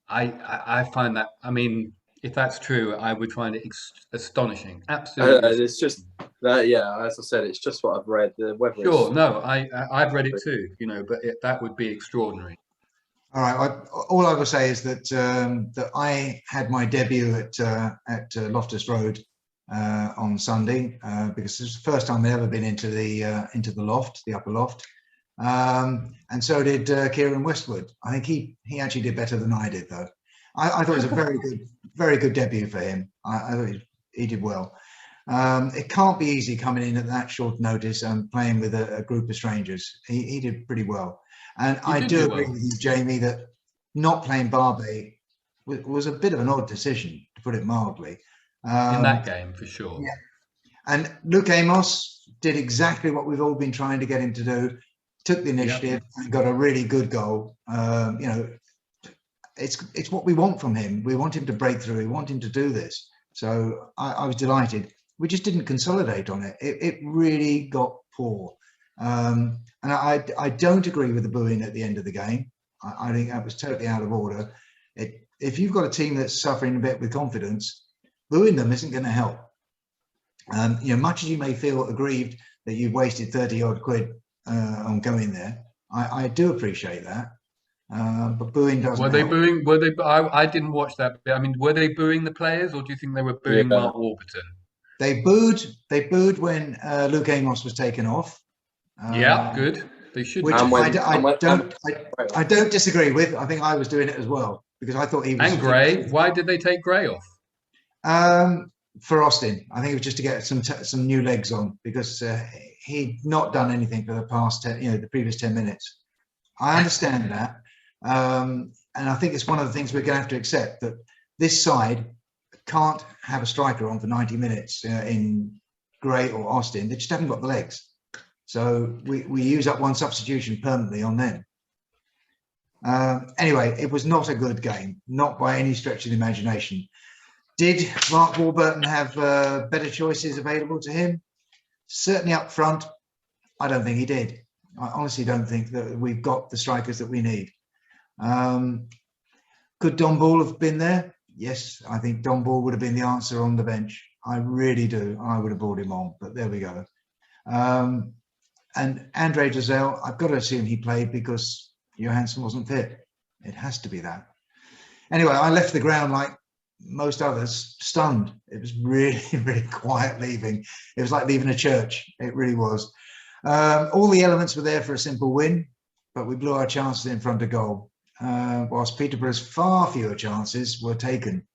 I find that. If that's true, I would find it astonishing. Absolutely It's just astonishing. that, yeah. As I said, it's just what I've read. Whether Sure, it's no, I've read it too. But that would be extraordinary. All right. All I will say is that that I had my debut at Loftus Road on Sunday because it's the first time I'd ever been into the loft, the upper loft, and so did Kieran Westwood. I think he actually did better than I did, though. I thought it was a very good debut for him. I thought he did well. It can't be easy coming in at that short notice and playing with a group of strangers. He did pretty well. And I do agree with you, Jamie, that not playing Barbe was a bit of an odd decision, to put it mildly. In that game, for sure. Yeah. And Luke Amos did exactly what we've all been trying to get him to do. Took the initiative and got a really good goal. It's what we want from him. We want him to break through. We want him to do this. So I was delighted. We just didn't consolidate on it. It really got poor. And I don't agree with the booing at the end of the game. I think that was totally out of order. If you've got a team that's suffering a bit with confidence, booing them isn't going to help. Much as you may feel aggrieved that you've wasted 30 odd quid on going there, I do appreciate that. But booing doesn't Were they help. booing? I didn't watch that. Were they booing the players, or do you think they were booing Mark Warburton? They booed when Luke Amos was taken off. Yeah, good. They should. Which I don't disagree with. I think I was doing it as well because I thought he was. And Gray. Why did they take Gray off? For Austin, I think it was just to get some new legs on because he'd not done anything for the past the previous 10 minutes. I understand that, and I think it's one of the things we're going to have to accept that this side can't have a striker on for 90 minutes in Gray or Austin. They just haven't got the legs. So we use up one substitution permanently on them. Anyway, it was not a good game, not by any stretch of the imagination. Did Mark Warburton have better choices available to him? Certainly up front, I don't think he did. I honestly don't think that we've got the strikers that we need. Could Don Ball have been there? Yes, I think Don Ball would have been the answer on the bench. I really do. I would have brought him on, but there we go. And Andre Giselle, I've got to assume he played because Johansson wasn't fit. It has to be that. Anyway, I left the ground like most others, stunned. It was really, really quiet leaving. It was like leaving a church. It really was. All the elements were there for a simple win, but we blew our chances in front of goal. Whilst Peterborough's far fewer chances were taken.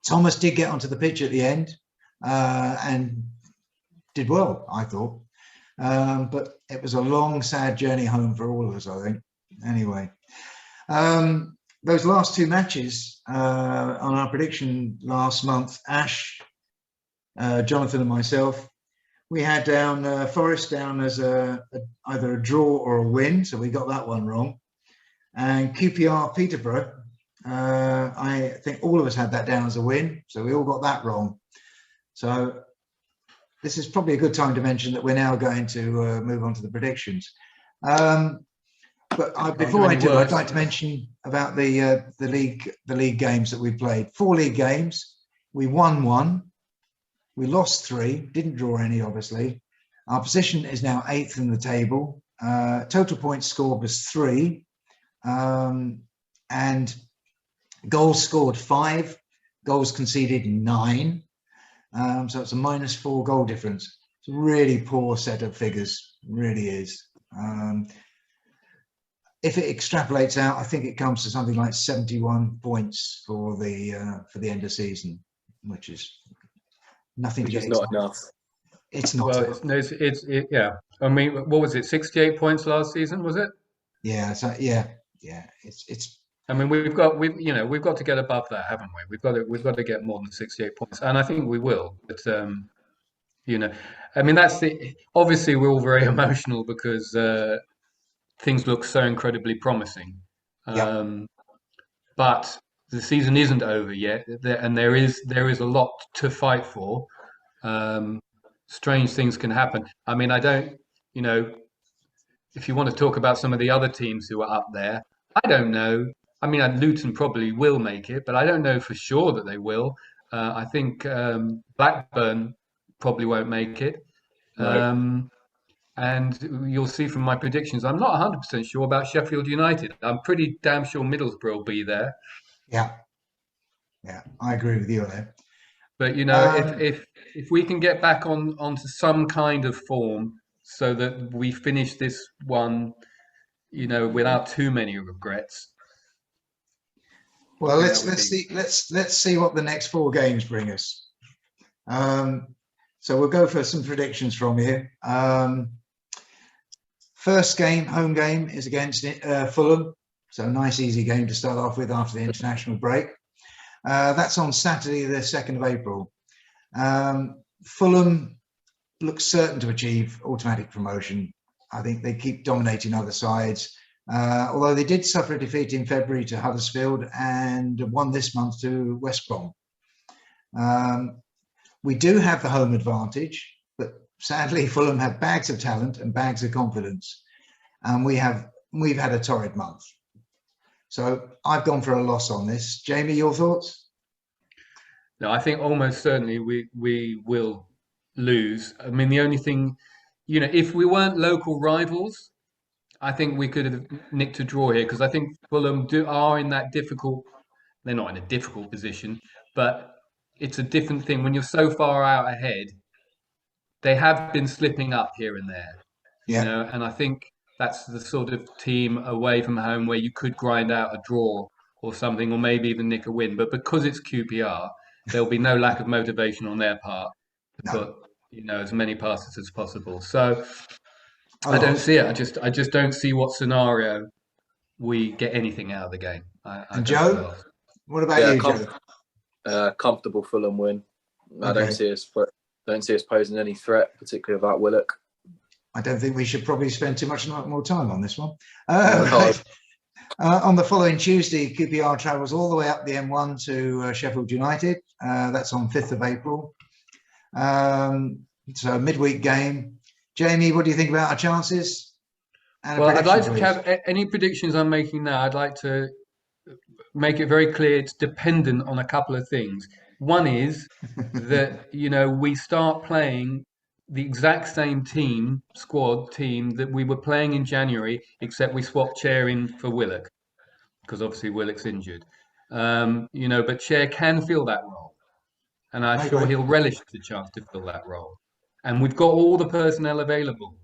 Thomas did get onto the pitch at the end and did well, I thought. But it was a long, sad journey home for all of us, I think. Anyway, those last two matches on our prediction last month, Ash, Jonathan and myself, we had down Forest down as either a draw or a win, so we got that one wrong. And QPR Peterborough, I think all of us had that down as a win, so we all got that wrong. So this is probably a good time to mention that we're now going to move on to the predictions. But before I do, I'd like to mention about the league games that we played. 4 league games, we won 1. We lost 3, didn't draw any, obviously. Our position is now 8th in the table. Total points scored was 3. And goals scored 5. Goals conceded 9. So it's a -4 goal difference. It's a really poor set of figures, really is. If it extrapolates out, I think it comes to something like 71 points for the end of season, which is nothing to get excited. Not enough. It's not. Well, yeah. I mean, what was it? 68 points last season, was it? Yeah. So yeah. It's. I mean, we've got to get above that, haven't we? We've got to get more than 68 points, and I think we will. But I mean, obviously we're all very emotional because things look so incredibly promising. But the season isn't over yet, and there is a lot to fight for. Strange things can happen. I mean, I don't, you know, if you want to talk about some of the other teams who are up there, I don't know. I mean, Luton probably will make it, but I don't know for sure that they will. I think Blackburn probably won't make it. No. And you'll see from my predictions, I'm not 100% sure about Sheffield United. I'm pretty damn sure Middlesbrough will be there. Yeah, yeah, I agree with you there. But you know, if we can get back onto some kind of form, so that we finish this one, you know, without too many regrets. Well, let's see what the next 4 games bring us. So we'll go for some predictions from you. First game, home game, is against Fulham. So nice, easy game to start off with after the international break. That's on Saturday, the 2nd of April. Fulham looks certain to achieve automatic promotion. I think they keep dominating other sides, although they did suffer a defeat in February to Huddersfield and won this month to West Brom. We do have the home advantage, but sadly Fulham have bags of talent and bags of confidence, and we've had a torrid month. So I've gone for a loss on this. Jamie, your thoughts? No, I think almost certainly we will lose. I mean, the only thing, you know, if we weren't local rivals, I think we could have nicked a draw here, because I think Fulham are in that difficult. They're not in a difficult position, but it's a different thing when you're so far out ahead. They have been slipping up here and there, you know, and I think that's the sort of team away from home where you could grind out a draw or something, or maybe even nick a win. But because it's QPR, there'll be no lack of motivation on their part to put, you know, as many passes as possible. So I don't see it. I just don't see what scenario we get anything out of the game. And Joe, what about you, Joe? Comfortable Fulham win. I don't see us posing any threat, particularly about Willock. I don't think we should probably spend too much more time on this one. On the following Tuesday, QPR travels all the way up the M1 to Sheffield United. That's on 5th of April. So a midweek game. Jamie, what do you think about our chances? Well, I'd like to have any predictions I'm making now. I'd like to make it very clear it's dependent on a couple of things. One is that, you know, we start playing the exact same squad team that we were playing in January, except we swapped Chair in for Willock, because obviously Willock's injured. You know, but Chair can fill that role, and I'm sure he'll relish the chance to fill that role. And we've got all the personnel available.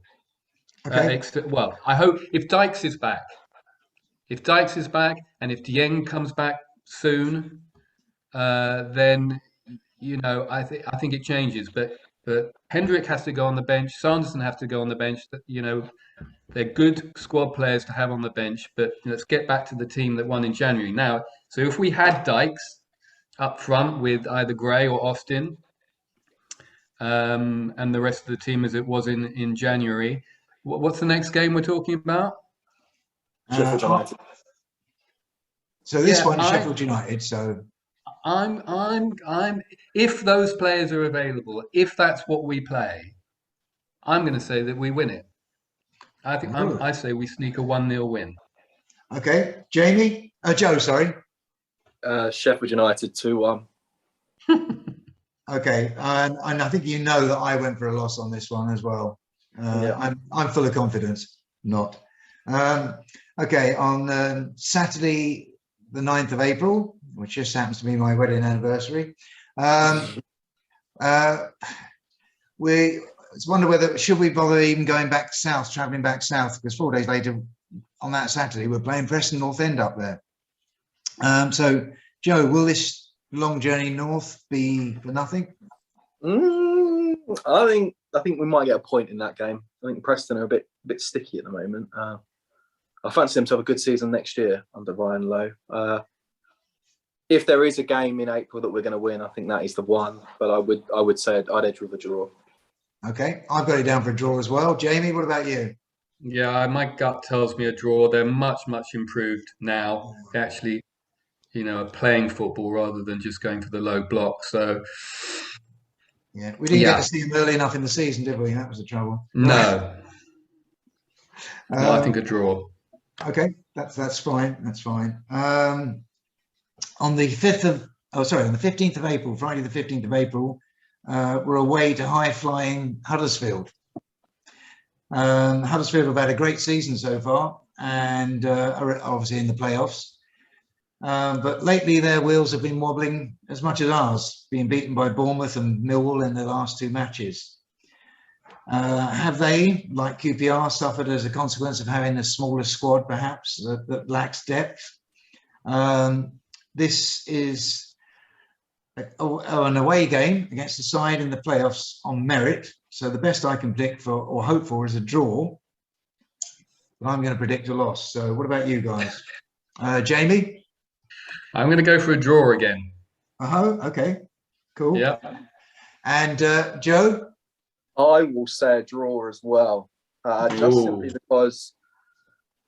Well, I hope if Dykes is back, and if Dieng comes back soon, then, you know, I think it changes. But Hendrick has to go on the bench. Sanderson has to go on the bench. You know, they're good squad players to have on the bench. But let's get back to the team that won in January now. So if we had Dykes up front with either Gray or Austin, and the rest of the team as it was in January, what's the next game we're talking about? Sheffield United. So this one is Sheffield United. So I'm if those players are available, if that's what we play, I'm going to say that we win it. I think I say we sneak a 1-0 win. Okay, Jamie, Joe, sorry. Sheffield United 2-1. Okay, and I think you know that I went for a loss on this one as well. I'm full of confidence. Not. Okay, on Saturday, the 9th of April, which just happens to be my wedding anniversary. We wonder whether should we bother even going back south, travelling back south, because 4 days later on that Saturday we're playing Preston North End up there. So Joe, will this long journey north be for nothing? I think we might get a point in that game. I think Preston are a bit sticky at the moment. I fancy them to have a good season next year under Ryan Lowe. If there is a game in April that we're going to win, I think that is the one. But I would say I'd edge with a draw. Okay, I've got it down for a draw as well. Jamie, what about you? Yeah, my gut tells me a draw. They're much improved now. They actually, you know, are playing football rather than just going for the low block. So Yeah, we didn't get to see him early enough in the season, did we? That was the trouble. No, no, I think a draw. Okay, that's fine. That's fine. On the 15th of April, Friday the 15th of April, we're away to high-flying Huddersfield. Huddersfield have had a great season so far, and are obviously in the playoffs. But lately their wheels have been wobbling as much as ours, being beaten by Bournemouth and Millwall in their last two matches. Have they, like QPR, suffered as a consequence of having a smaller squad, perhaps, that lacks depth? This is an away game against a side in the playoffs on merit. So the best I can predict for or hope for is a draw. But I'm going to predict a loss. So what about you guys? Jamie? I'm going to go for a draw again. Okay, cool. Yeah. And Joe? I will say a draw as well, just simply because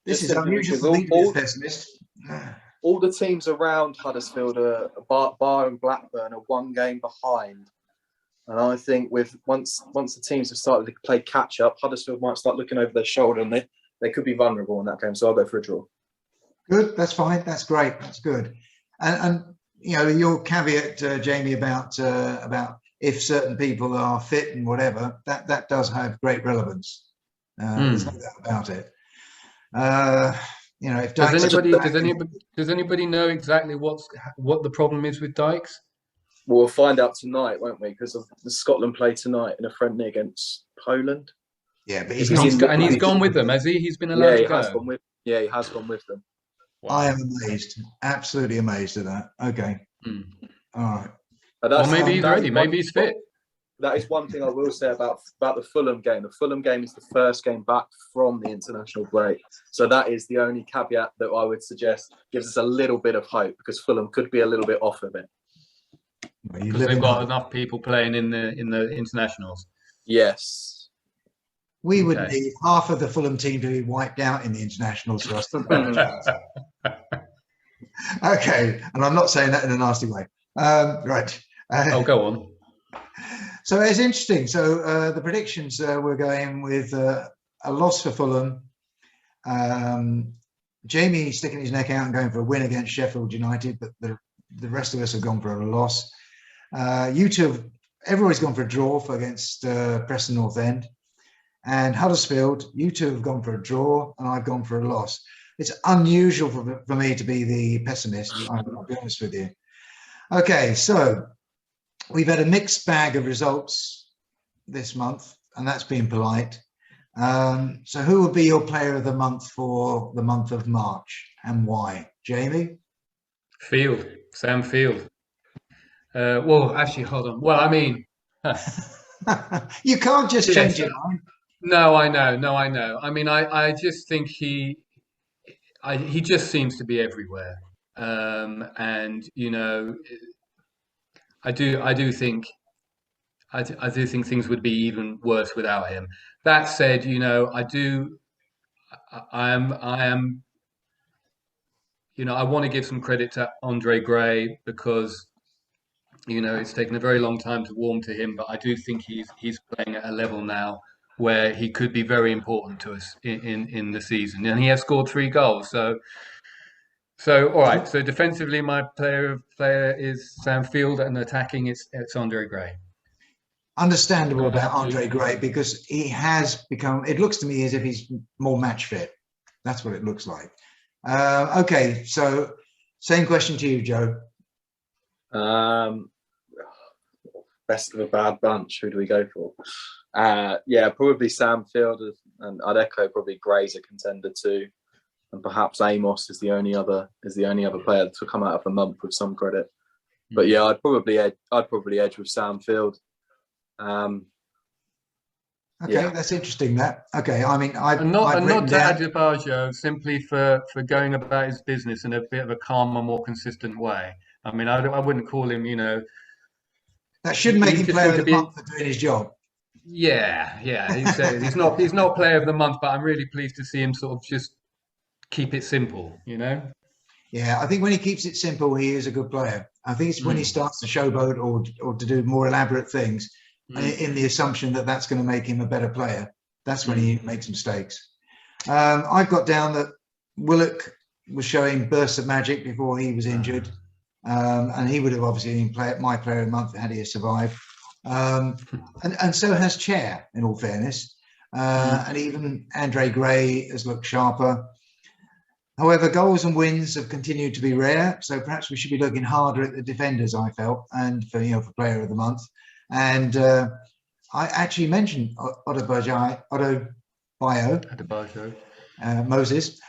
this is unusual for me to be a pessimist. All the teams around Huddersfield, Bar and Blackburn, are one game behind, and I think once the teams have started to play catch up, Huddersfield might start looking over their shoulder, and they could be vulnerable in that game. So I'll go for a draw. Good, that's fine. That's great. That's good. And you know, your caveat, Jamie, about if certain people are fit and whatever, that does have great relevance. There's no doubt about it. You know, if does anybody know exactly what the problem is with Dykes? Well, we'll find out tonight, won't we? Because of the Scotland play tonight in a friendly against Poland. Yeah, but he's gone with them, has he? He's been allowed to go. He has gone with them. Wow. I am amazed, absolutely amazed at that. Okay, all right. Or maybe he's ready. Maybe he's fit. That is one thing I will say about the Fulham game. The Fulham game is the first game back from the international break. So that is the only caveat that I would suggest gives us a little bit of hope, because Fulham could be a little bit off of it. Because they've got enough people playing in the internationals. Yes. We would need half of the Fulham team to be wiped out in the internationals for us to Okay, and I'm not saying that in a nasty way. Right. Go on. So it's interesting. So the predictions we're going with a loss for Fulham. Jamie sticking his neck out and going for a win against Sheffield United, but the rest of us have gone for a loss. You two, everybody's gone for a draw against Preston North End. And Huddersfield, you two have gone for a draw, and I've gone for a loss. It's unusual for me to be the pessimist, I'll be honest with you. Okay, so we've had a mixed bag of results this month, and that's been polite. So who would be your player of the month for the month of March, and why? Jamie? Sam Field. Well, actually, hold on. Well, I mean... You can't just change your mind. No, I know. I mean, I just think he just seems to be everywhere. And, you know, I do think things would be even worse without him. That said, you know, I am, you know, I want to give some credit to Andre Gray, because, you know, it's taken a very long time to warm to him, but I do think he's playing at a level now where he could be very important to us in the season, and he has scored 3 goals. So all right. So defensively, my player is Sam Field, and attacking it's Andre Gray. Understandable about Andre Gray, because he has become. It looks to me as if he's more match fit. That's what it looks like. Okay, so same question to you, Joe. Best of a bad bunch. Who do we go for? Yeah, probably Sam Field, and I'd echo probably Gray's a contender too, and perhaps Amos is the only other player to come out of the month with some credit. But yeah, I'd probably edge with Sam Field. Okay, that's interesting. That okay. I mean, not to add to Baggio, simply for going about his business in a bit of a calmer, more consistent way. I mean, I wouldn't call him, you know. That should make him player of the month for doing his job. Yeah. He's not player of the month, but I'm really pleased to see him sort of just keep it simple, you know. Yeah, I think when he keeps it simple, he is a good player. I think it's when he starts to showboat or to do more elaborate things, in the assumption that that's going to make him a better player. That's when he makes mistakes. I've got down that Willock was showing bursts of magic before he was injured. And he would have obviously been my player of the month had he survived. And so has Chair, in all fairness. And even Andre Gray has looked sharper. However, goals and wins have continued to be rare, so perhaps we should be looking harder at the defenders, I felt, and for player of the month. And I actually mentioned Odo Moses,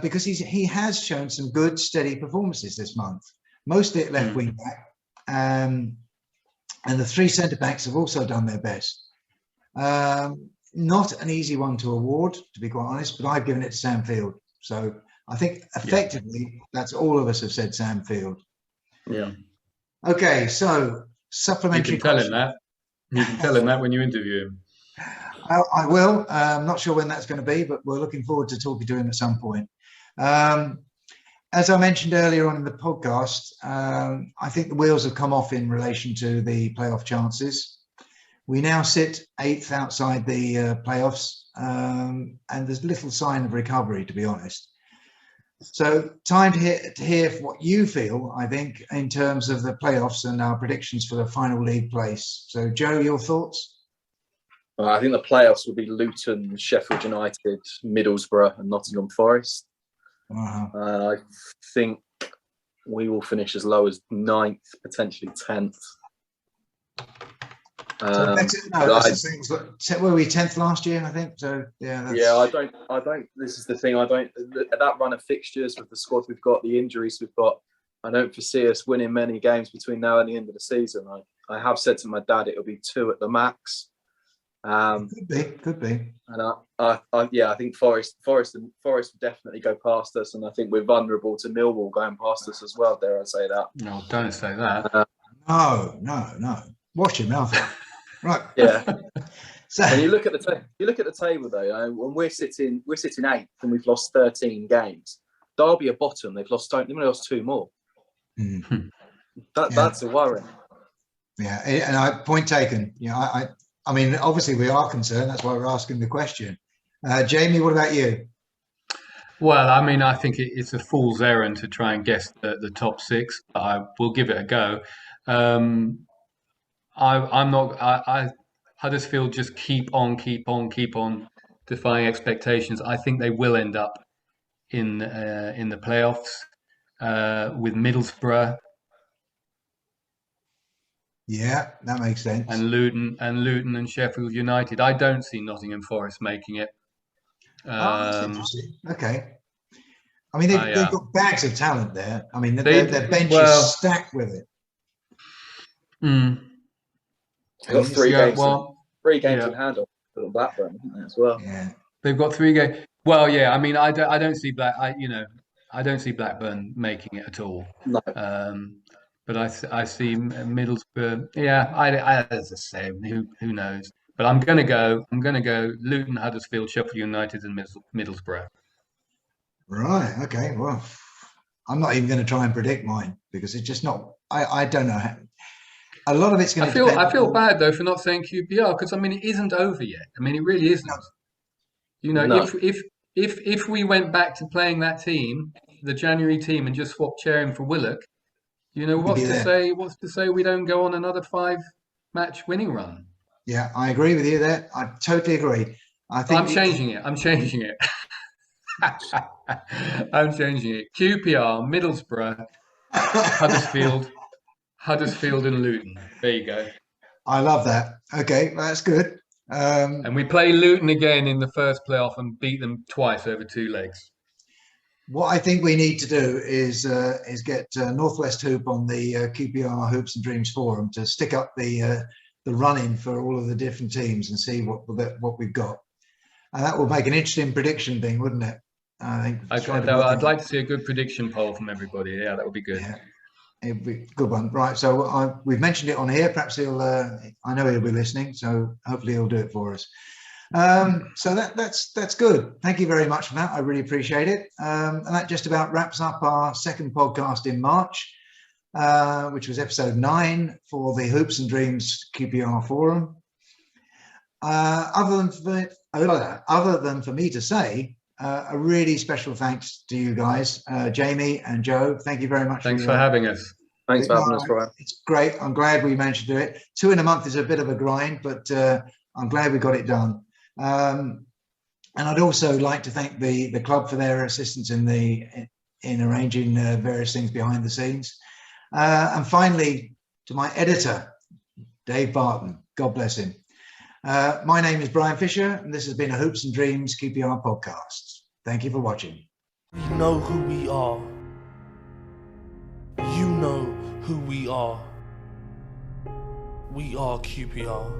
because he has shown some good, steady performances this month, mostly at left wing back. And the three centre backs have also done their best. Not an easy one to award, to be quite honest, but I've given it to Sam Field. So I think effectively that's all of us have said Sam Field. Yeah. Okay, so supplementary. You can tell him that. You can tell him that when you interview him. I will. I'm not sure when that's going to be, but we're looking forward to talking to him at some point. As I mentioned earlier on in the podcast, I think the wheels have come off in relation to the playoff chances. We now sit 8th outside the playoffs, and there's little sign of recovery, to be honest. So time to hear what you feel, I think, in terms of the playoffs and our predictions for the final league place. So, Joe, your thoughts? I think the playoffs will be Luton, Sheffield United, Middlesbrough and Nottingham Forest. I think we will finish as low as 9th, potentially 10th. Were we 10th last year, I think? So I don't. This is the thing. I don't. That run of fixtures with the squad we've got, the injuries we've got, I don't foresee us winning many games between now and the end of the season. I have said to my dad it'll be 2 at the max. Could be. And I think Forest will definitely go past us, and I think we're vulnerable to Millwall going past us as well. Dare I say that? No, don't say that. No. Wash your mouth out. Right. Yeah. So when you look at the table though, when we're sitting 8th and we've lost 13 games. Derby are bottom. They've only lost 2 more. That's a worry. Yeah, and point taken. I mean, obviously we are concerned. That's why we're asking the question. Jamie, what about you? Well, I mean, I think it's a fool's errand to try and guess the top 6. I will give it a go. Huddersfield just keep on defying expectations. I think they will end up in the playoffs with Middlesbrough. Yeah, that makes sense. And Luton and Sheffield United. I don't see Nottingham Forest making it. That's interesting. Okay. I mean, they've got bags of talent there. I mean, their bench is stacked with it. They've got 3 games. Three games in hand on Blackburn as well. Yeah, they've got 3 games. Well, yeah. I mean, I don't see I don't see Blackburn making it at all. No. But I see Middlesbrough. Yeah, as I say, who knows? But I'm gonna go Luton, Huddersfield, Sheffield United, and Middlesbrough. Right. Okay. Well, I'm not even going to try and predict mine because it's just not. I don't know. A lot of it's going to. I feel bad though for not saying QPR because I mean it isn't over yet. I mean it really isn't. No. If we went back to playing that team, the January team, and just swapped Charing for Willock, what's to say we don't go on another 5-match winning run? Yeah, I agree with you there. I totally agree. I'm changing it. I'm changing it. QPR, Middlesbrough, Huddersfield and Luton. There you go. I love that. Okay, well, that's good. And we play Luton again in the first playoff and beat them twice over 2 legs. What I think we need to do is get Northwest Hoop on the QPR Hoops and Dreams Forum to stick up the run-in for all of the different teams and see what we've got. And that will make an interesting prediction thing, wouldn't it? I think. I'd like to see a good prediction poll from everybody. Yeah, that would be good. Yeah, it'd be a good one. Right, so we've mentioned it on here. Perhaps he'll. I know he'll be listening, so hopefully he'll do it for us. So that's good. Thank you very much for that. I really appreciate it. And that just about wraps up our second podcast in March. which was episode 9 for the Hoops and Dreams QPR Forum. Other than for me to say, a really special thanks to you guys, Jamie and Joe. Thank you very much. Thanks for having us. Thanks for having us, Brian. It's great. I'm glad we managed to do it. 2 in a month is a bit of a grind, but I'm glad we got it done. And I'd also like to thank the club for their assistance in arranging various things behind the scenes. And finally, to my editor, Dave Barton. God bless him. My name is Brian Fisher, and this has been a Hoops and Dreams QPR podcast. Thank you for watching. We know who we are. You know who we are. We are QPR.